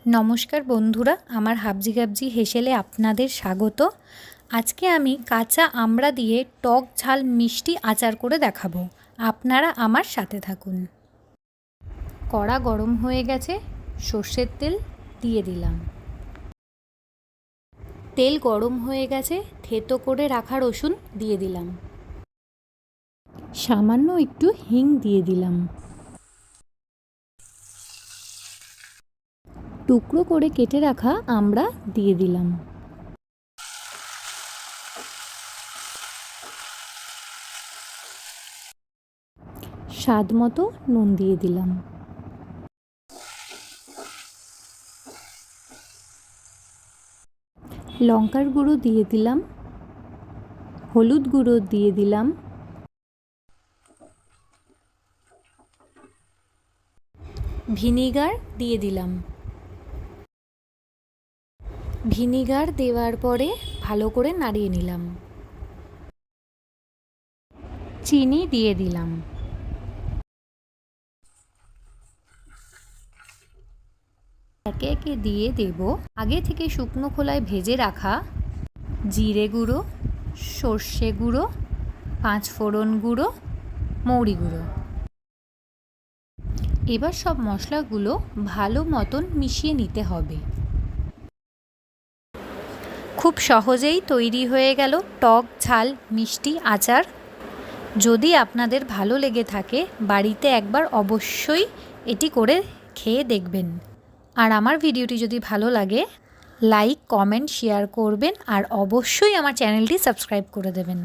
নমস্কার বন্ধুরা, আমার হাবজি গাবজি হেসেলে আপনাদের স্বাগত। আজকে আমি কাঁচা আমড়া দিয়ে টক ঝাল মিষ্টি আচার করে দেখাবো। আপনারা আমার সাথে থাকুন। কড়া গরম হয়ে গেছে, সর্ষের তেল দিয়ে দিলাম। তেল গরম হয়ে গেছে, থেতো করে রাখা রসুন দিয়ে দিলাম। সামান্য একটু হিং দিয়ে দিলাম। টুকরো করে কেটে রাখা আমড়া দিয়ে দিলাম। স্বাদ মতো নুন দিয়ে দিলাম। লঙ্কার গুঁড়ো দিয়ে দিলাম, হলুদ গুঁড়ো দিয়ে দিলাম, ভিনিগার দিয়ে দিলাম। ভিনিগার দেওয়ার পরে ভালো করে নাড়িয়ে নিলাম। চিনি দিয়ে দিলাম। একে একে দিয়ে দেব আগে থেকে শুকনো খোলায় ভেজে রাখা জিরে গুঁড়ো, সর্ষে গুঁড়ো, 5 ফোড়ন গুঁড়ো, মৌরি গুঁড়ো। এবার সব মশলাগুলো ভালো মতন মিশিয়ে নিতে হবে। খুব সহজেই তৈরি হয়ে গেল টক ঝাল মিষ্টি আচার। যদি আপনাদের ভালো লেগে থাকে বাড়িতে একবার অবশ্যই এটি করে খেয়ে দেখবেন। আর আমার ভিডিওটি যদি ভালো লাগে লাইক, কমেন্ট, শেয়ার করবেন আর অবশ্যই আমার চ্যানেলটি সাবস্ক্রাইব করে দেবেন।